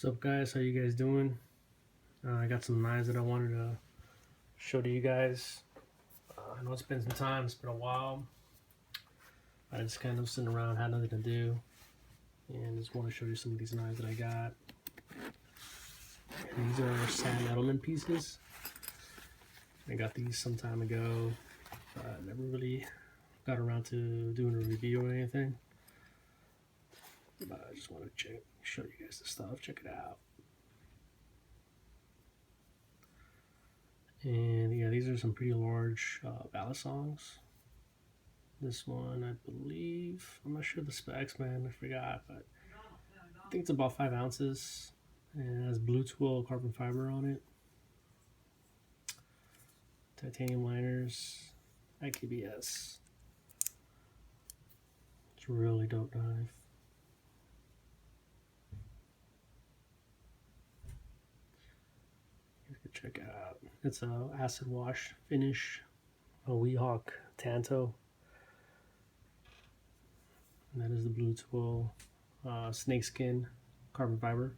What's up, guys? How you guys doing? I got some knives that I wanted to show to you guys. I know it's been some time, it's been a while. I just kind of sitting around, had nothing to do, and just want to show you some of these knives that I got. And these are Sam Eddleman pieces. I got these some time ago, but never really got around to doing a review or anything. But I just want to show you guys the stuff. Check it out. And yeah, these are some pretty large Balisongs. This one, I believe, I'm not sure the specs, man, I forgot, but I think it's about 5 ounces, and it has blue twill carbon fiber on it. Titanium liners, IKBS. It's a really dope knife. You can check it out. It's a acid wash finish, a Weehawk Tanto. And that is the blue twill snakeskin carbon fiber.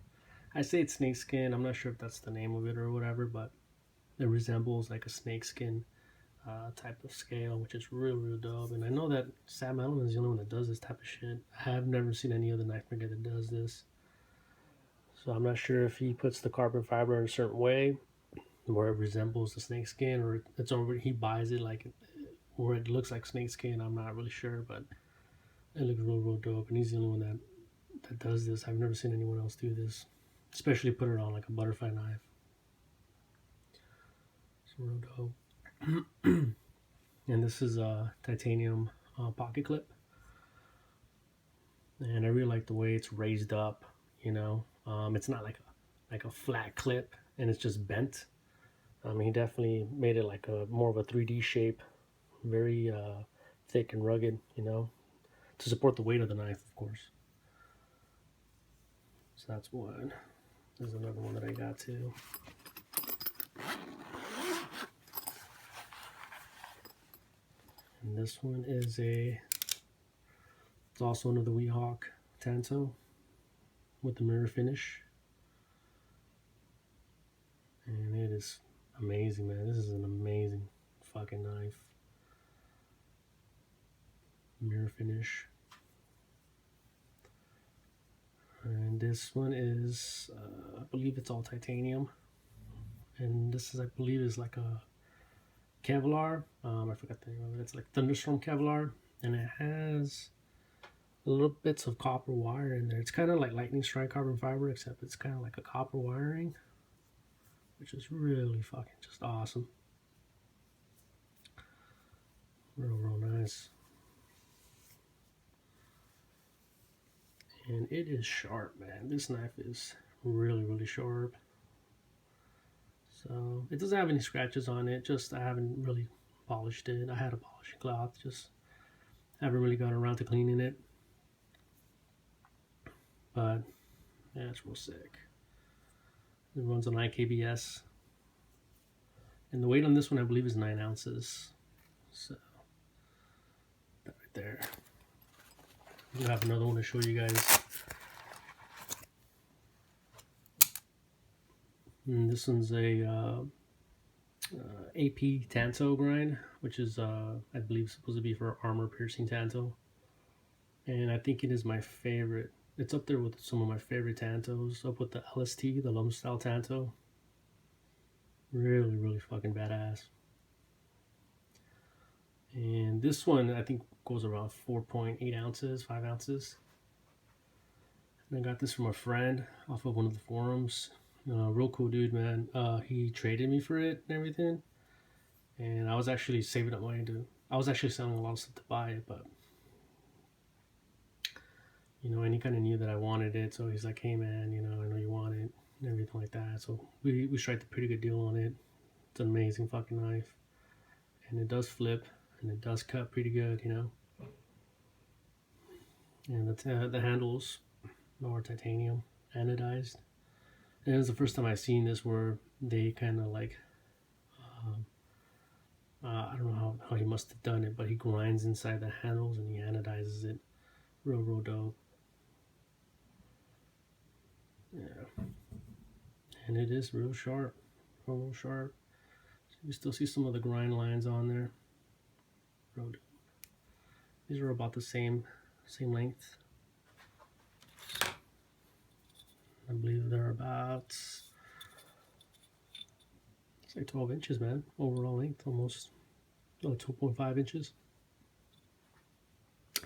I say it's snakeskin. I'm not sure if that's the name of it or whatever, but it resembles like a snakeskin type of scale, which is real dope. And I know that Sam Eddleman is the only one that does this type of shit. I have never seen any other knife maker that does this. So I'm not sure if he puts the carbon fiber in a certain way where it resembles the snakeskin, or it's over he buys it like where it looks like snakeskin. I'm not really sure, but it looks real dope, and he's the only one that does this. I've never seen anyone else do this, especially put it on like a butterfly knife. It's real dope. And this is a titanium pocket clip, and I really like the way it's raised up. You know, it's not like a flat clip, and it's just bent. He definitely made it like a more of a 3D shape, very thick and rugged. You know, to support the weight of the knife, of course. So that's one. There's another one that I got too. And this one is it's also another Weehawk Tanto with the mirror finish. And it is amazing, man. This is an amazing fucking knife. Mirror finish. And this one is, I believe it's all titanium. And this is, I believe, is like a Kevlar. I forgot the name of it. It's like Thunderstorm Kevlar. And it has little bits of copper wire in there. It's kind of like lightning strike carbon fiber, except it's kind of like a copper wiring, which is really fucking just awesome. Real nice. And it is sharp, man. This knife is really sharp. So it doesn't have any scratches on it, just I haven't really polished it. I had a polishing cloth, just haven't really gotten around to cleaning it. But yeah, it's real sick. It runs on IKBS. And the weight on this one, I believe, is 9 ounces. So that right there. I have another one to show you guys. And this one's a AP Tanto grind, which is I believe supposed to be for armor piercing Tanto. And I think it is my favorite. It's up there with some of my favorite Tantos, up with the LST, the Lum style Tanto. Really fucking badass. And this one I think goes around 4.8 ounces, 5 ounces. And I got this from a friend off of one of the forums. Real cool dude, man. He traded me for it and everything. And I was actually saving up money I was actually selling a lot of stuff to buy it, but you know, and he kind of knew that I wanted it, so he's like, hey man, you know, I know you want it and everything like that. So we striked a pretty good deal on it. It's an amazing fucking knife, and it does flip, and it does cut pretty good, you know. And the handles are titanium anodized, and it was the first time I seen this where they kind of like I don't know how he must have done it, but he grinds inside the handles and he anodizes it. Real dope. Yeah, and it is real sharp, real sharp. So you still see some of the grind lines on there. These are about the same length. I believe they're about, it's like 12 inches, man. Overall length, almost 2.5 inches.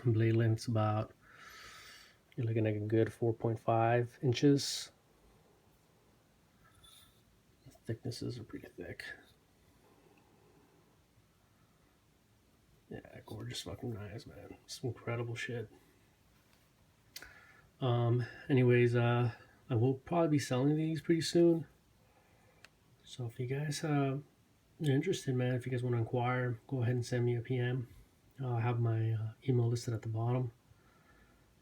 Blade length's about, you're looking at a good 4.5 inches. The thicknesses are pretty thick. Yeah, gorgeous fucking knives, man. Some incredible shit. Anyways, I will probably be selling these pretty soon. So if you guys are interested, man, if you guys want to inquire, go ahead and send me a PM. I'll have my email listed at the bottom.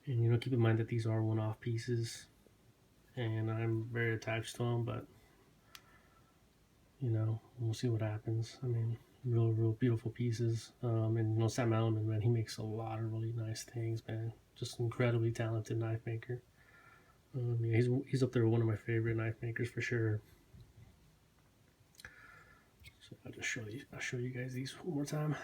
And you know, keep in mind that these are one-off pieces, and I'm very attached to them. But you know, we'll see what happens. I mean, real beautiful pieces. And you know, Sam Eddleman, man, he makes a lot of really nice things, man. Just incredibly talented knife maker. Yeah, he's up there one of my favorite knife makers for sure. So I'll show you guys these one more time.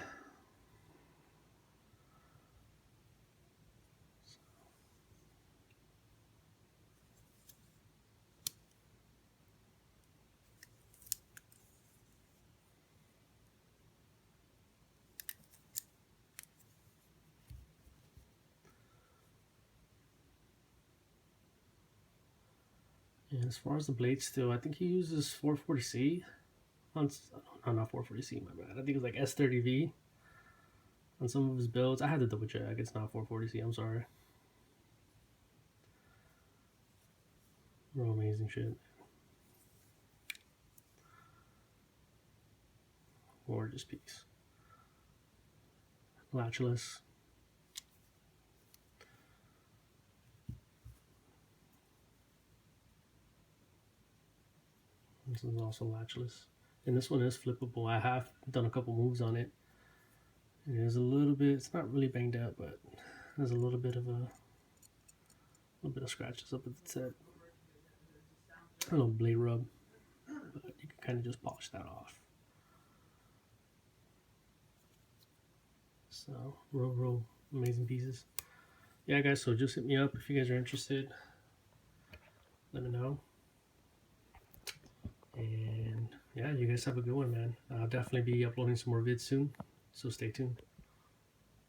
And as far as the blade steel, I think he uses 440C on, oh, not 440C, my bad. I think it's like S30V on some of his builds. I had to double check. It's not 440C. I'm sorry. Real amazing shit. Gorgeous piece. Latchless. This is also latchless. And this one is flippable. I have done a couple moves on it. And it is a little bit, it's not really banged up, but there's a little bit of scratches up at the tip. A little blade rub. But you can kind of just polish that off. So, real amazing pieces. Yeah, guys, so just hit me up if you guys are interested. Let me know. And yeah, you guys have a good one, man. I'll definitely be uploading some more vids soon, so stay tuned.